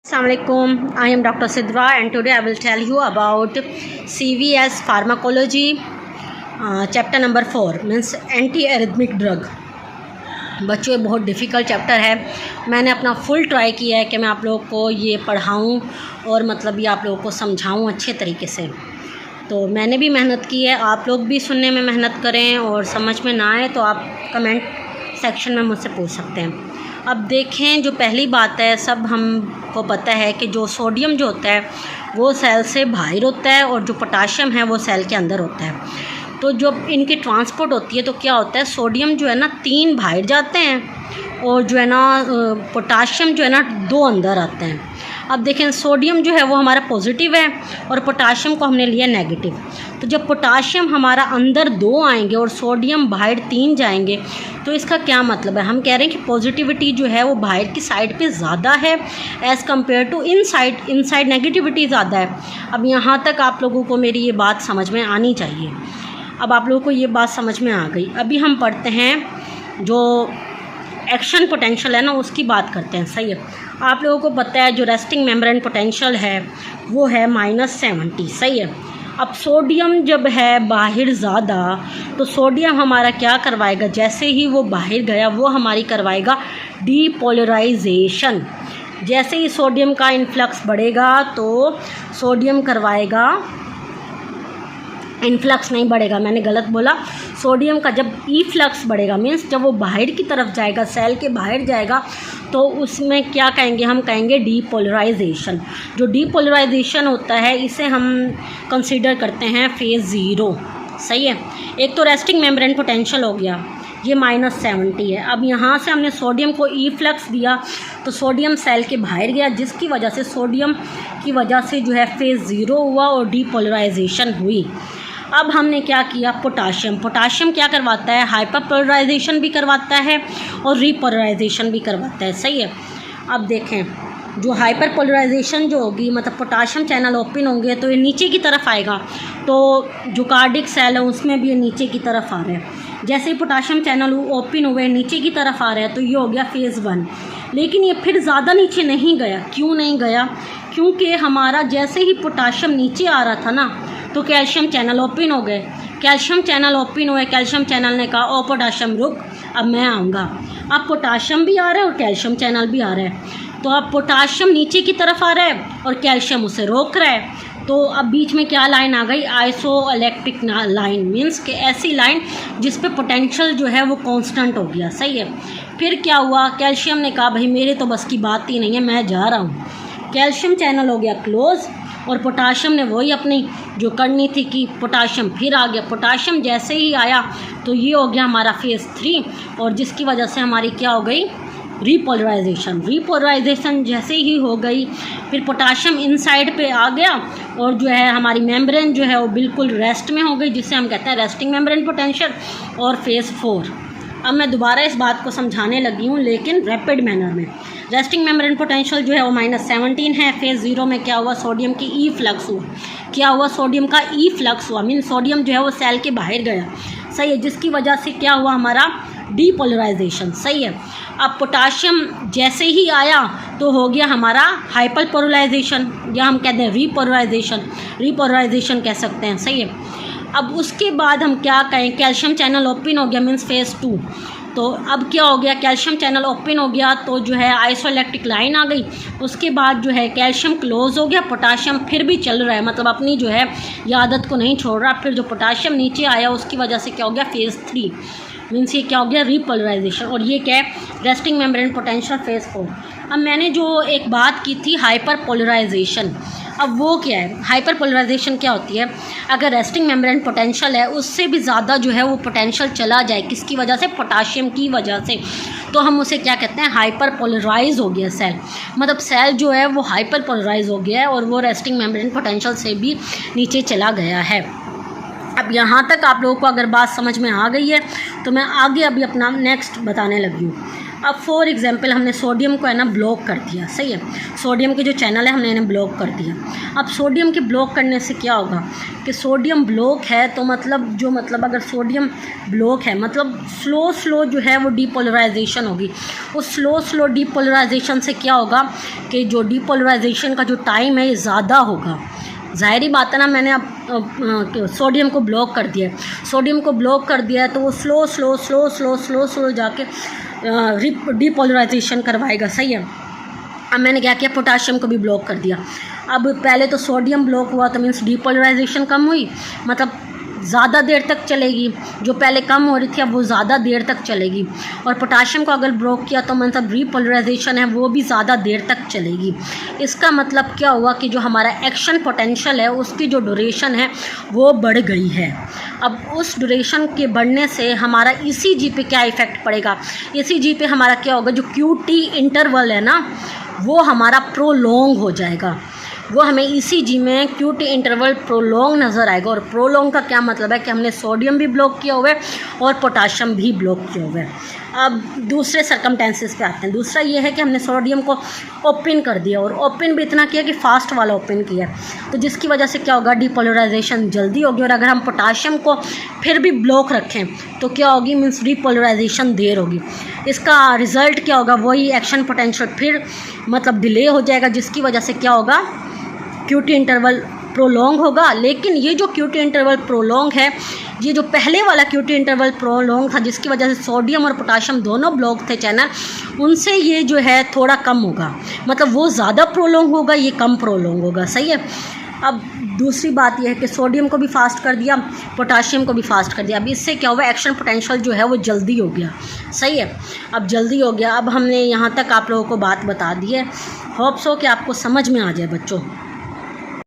Assalamualaikum. I am Dr. Sidra and today I will tell you about CVS Pharmacology chapter number 4 means anti-arrhythmic drug। बच्चों ये बहुत difficult chapter है। मैंने अपना full try किया है कि मैं आप लोगों को ये पढ़ाऊँ और मतलब ये आप लोगों को समझाऊँ अच्छे तरीके से। तो मैंने भी मेहनत की है, आप लोग भी सुनने में मेहनत करें और समझ में ना आए तो आप कमेंट सेक्शन में मुझसे पूछ सकते हैं। अब देखें, जो पहली बात है, सब हमको पता है कि जो सोडियम जो होता है वो सेल से बाहर होता है और जो पोटाशियम है वो सेल के अंदर होता है। तो जब इनकी ट्रांसपोर्ट होती है तो क्या होता है, सोडियम जो है ना 3 बाहर जाते हैं और जो है ना पोटाशियम जो है ना 2 अंदर आते हैं। अब देखें, सोडियम जो है वो हमारा पॉजिटिव है और पोटाशियम को हमने लिया नेगेटिव। तो जब पोटाशियम हमारा अंदर 2 आएंगे और सोडियम बाहर 3 जाएंगे तो इसका क्या मतलब है, हम कह रहे हैं कि पॉजिटिविटी जो है वो बाहर की साइड पे ज़्यादा है as compare to inside negativity ज़्यादा है। अब यहाँ तक आप लोगों को मेरी ये बात समझ में आनी चाहिए। अब आप लोगों को ये बात समझ में आ गई। अभी हम पढ़ते हैं जो एक्शन पोटेंशियल है ना, उसकी बात करते हैं। सही है, आप लोगों को पता है जो रेस्टिंग मेम्ब्रेन पोटेंशियल है वो है -70। सही है। अब सोडियम जब है बाहर ज़्यादा तो सोडियम हमारा क्या करवाएगा, जैसे ही वो बाहर गया वो हमारी करवाएगा डीपोलराइजेशन। जैसे ही सोडियम का इन्फ्लक्स बढ़ेगा तो सोडियम करवाएगा, इनफ्लक्स नहीं बढ़ेगा, मैंने गलत बोला। सोडियम का जब ईफ्लक्स बढ़ेगा मीन्स जब वो बाहर की तरफ जाएगा, सेल के बाहर जाएगा, तो उसमें क्या कहेंगे, हम कहेंगे डीपोलराइजेशन। जो डीपोलराइजेशन होता है इसे हम कंसीडर करते हैं फेज़ 0। सही है। एक तो रेस्टिंग मेम्ब्रेन पोटेंशियल हो गया, ये -70 है। अब यहाँ से हमने सोडियम को ईफ्लक्स दिया तो सोडियम सेल के बाहर गया, जिसकी वजह से सोडियम की वजह से जो है फेज़ 0 हुआ और डीपोलराइजेशन हुई। अब हमने क्या किया, पोटाशियम क्या करवाता है, हाइपरपोलराइजेशन भी करवाता है और रीपोलराइजेशन भी करवाता है। सही है। अब देखें, जो हाइपरपोलराइजेशन जो होगी मतलब पोटाशियम चैनल ओपन होंगे तो ये नीचे की तरफ आएगा, तो जो कार्डिक सेल है उसमें भी ये नीचे की तरफ आ रहा है। जैसे ही पोटाशियम चैनल ओपन हुए नीचे की तरफ आ रहा है तो ये हो गया फेज़ 1। लेकिन ये फिर ज़्यादा नीचे नहीं गया। क्यों नहीं गया, क्योंकि हमारा जैसे ही पोटाशियम नीचे आ रहा था ना तो कैल्शियम चैनल ओपन हो गए। कैल्शियम चैनल ओपन हुए, कैल्शियम चैनल ने कहा ओ पोटाशियम रुक, अब मैं आऊँगा। अब पोटाशियम भी आ रहा है और कैल्शियम चैनल भी आ रहा है, तो अब पोटाशियम नीचे की तरफ आ रहा है और कैल्शियम उसे रोक रहा है। तो अब बीच में क्या लाइन आ गई, आइसोइलेक्ट्रिक लाइन, मीन्स कि ऐसी लाइन जिस पे पोटेंशियल जो है वो कांस्टेंट हो गया। सही है। फिर क्या हुआ, कैल्शियम ने कहा भाई मेरे तो बस की बात ही नहीं है, मैं जा रहा हूँ। कैल्शियम चैनल हो गया क्लोज और पोटाशियम ने वही अपनी जो करनी थी कि पोटाशियम फिर आ गया। पोटाशियम जैसे ही आया तो ये हो गया हमारा फेज़ 3 और जिसकी वजह से हमारी क्या हो गई, रीपोलराइजेशन जैसे ही हो गई फिर पोटाशियम इनसाइड पे आ गया और जो है हमारी मेम्ब्रेन जो है वो बिल्कुल रेस्ट में हो गई, जिसे हम कहते हैं रेस्टिंग मेम्ब्रेन पोटेंशियल और फेज़ 4। अब मैं दोबारा इस बात को समझाने लगी हूँ लेकिन रैपिड मैनर में। रेस्टिंग मेम्ब्रेन पोटेंशियल जो है वो -17 है। फेज़ 0 में क्या हुआ, सोडियम की ई फ्लक्स हुआ। क्या हुआ, सोडियम का ई फ्लक्स हुआ, मीन सोडियम जो है वो सेल के बाहर गया। सही है। जिसकी वजह से क्या हुआ, हमारा डीपोलराइजेशन। सही है। अब पोटाशियम जैसे ही आया तो हो गया हमारा हाइपरपोलराइजेशन, या हम कहते हैं रीपोलराइजेशन कह सकते हैं। सही है। अब उसके बाद हम क्या कहें, कैल्शियम चैनल ओपन हो गया मीन्स फेज़ 2। तो अब क्या हो गया, कैल्शियम चैनल ओपन हो गया तो जो है आइसोइलेक्ट्रिक लाइन आ गई। उसके बाद जो है कैल्शियम क्लोज हो गया, पोटाशियम फिर भी चल रहा है, मतलब अपनी जो है ये आदत को नहीं छोड़ रहा। फिर जो पोटाशियम नीचे आया उसकी वजह से क्या हो गया, फेज़ 3 मीन्स ये क्या हो गया, रीपोलराइजेशन। और ये क्या है, रेस्टिंग मेम्ब्रेन पोटेंशियल फेज़ 4। अब मैंने जो एक बात की थी हाइपरपोलराइजेशन, अब वो क्या है, हाइपरपोलराइजेशन क्या होती है, अगर रेस्टिंग मेम्ब्रेन पोटेंशियल है उससे भी ज़्यादा जो है वो पोटेंशियल चला जाए, किसकी वजह से, पोटाशियम की वजह से, तो हम उसे क्या कहते हैं, हाइपरपोलराइज हो गया सेल। मतलब सेल जो है वो हाइपरपोलराइज हो गया है और वो रेस्टिंग मेम्ब्रेन पोटेंशियल से भी नीचे चला गया है। अब यहाँ तक आप लोगों को अगर बात समझ में आ गई है तो मैं आगे अभी अपना नेक्स्ट बताने लगी हूँ। अब फॉर एग्जांपल हमने सोडियम को है ना ब्लॉक कर दिया, सही है, सोडियम के जो चैनल है हमने इन्हें ब्लॉक कर दिया। अब सोडियम के ब्लॉक करने से क्या होगा कि सोडियम ब्लॉक है तो मतलब अगर सोडियम ब्लॉक है मतलब स्लो जो है वो डीपोलराइजेशन होगी। उस स्लो डीपोलराइजेशन से क्या होगा कि जो डीपोलराइजेशन का जो टाइम है ये ज़्यादा होगा। ज़ाहिरी बात है ना, मैंने अब सोडियम को ब्लॉक कर दिया है, सोडियम को ब्लॉक कर दिया है तो वो स्लो जाके डीपोलराइजेशन करवाएगा, सही है। अब मैंने क्या किया, पोटाशियम को भी ब्लॉक कर दिया। अब पहले तो सोडियम ब्लॉक हुआ तो मीन्स डीपोलराइजेशन कम हुई, मतलब ज़्यादा देर तक चलेगी, जो पहले कम हो रही थी अब वो ज़्यादा देर तक चलेगी। और पोटाशियम को अगर ब्लॉक किया तो मतलब रीपोलराइजेशन है वो भी ज़्यादा देर तक चलेगी। इसका मतलब क्या हुआ कि जो हमारा एक्शन पोटेंशियल है उसकी जो ड्यूरेशन है वो बढ़ गई है। अब उस ड्यूरेशन के बढ़ने से हमारा ईसीजी पे क्या इफ़ेक्ट पड़ेगा, ईसीजी पे हमारा क्या होगा, जो क्यूटी इंटरवल है ना वो हमारा प्रोलॉन्ग हो जाएगा। वो हमें ईसीजी में क्यूटी इंटरवल प्रोलॉन्ग नज़र आएगा। और प्रोलॉन्ग का क्या मतलब है कि हमने सोडियम भी ब्लॉक किया हुआ है और पोटाशियम भी ब्लॉक किया हुआ है। अब दूसरे सर्कमटेंसेस पे आते हैं। दूसरा ये है कि हमने सोडियम को ओपन कर दिया और ओपन भी इतना किया कि फास्ट वाला ओपन किया, तो जिसकी वजह से क्या होगा, डीपोलराइजेशन जल्दी होगी। और अगर हम पोटाशियम को फिर भी ब्लॉक रखें तो क्या होगी, मीन्स डीपोलराइजेशन देर होगी। इसका रिज़ल्ट क्या होगा, वही एक्शन पोटेंशियल फिर मतलब डिले हो जाएगा, जिसकी वजह से क्या होगा, क्यूटी इंटरवल प्रोलॉन्ग होगा। लेकिन ये जो क्यूटी इंटरवल प्रोलॉन्ग है, ये जो पहले वाला क्यूटी इंटरवल प्रोलॉन्ग था जिसकी वजह से सोडियम और पोटाशियम दोनों ब्लॉक थे चैनल, उनसे ये जो है थोड़ा कम होगा, मतलब वो ज़्यादा प्रोलॉन्ग होगा, ये कम प्रोलॉन्ग होगा, सही है। अब दूसरी बात यह है कि सोडियम को भी फास्ट कर दिया, पोटाशियम को भी फास्ट कर दिया। अब इससे क्या हुआ, एक्शन पोटेंशियल जो है वो जल्दी हो गया, सही है। अब जल्दी हो गया। अब हमने यहाँ तक आप लोगों को बात बता दी है। होप सो कि आपको समझ में आ जाए बच्चों।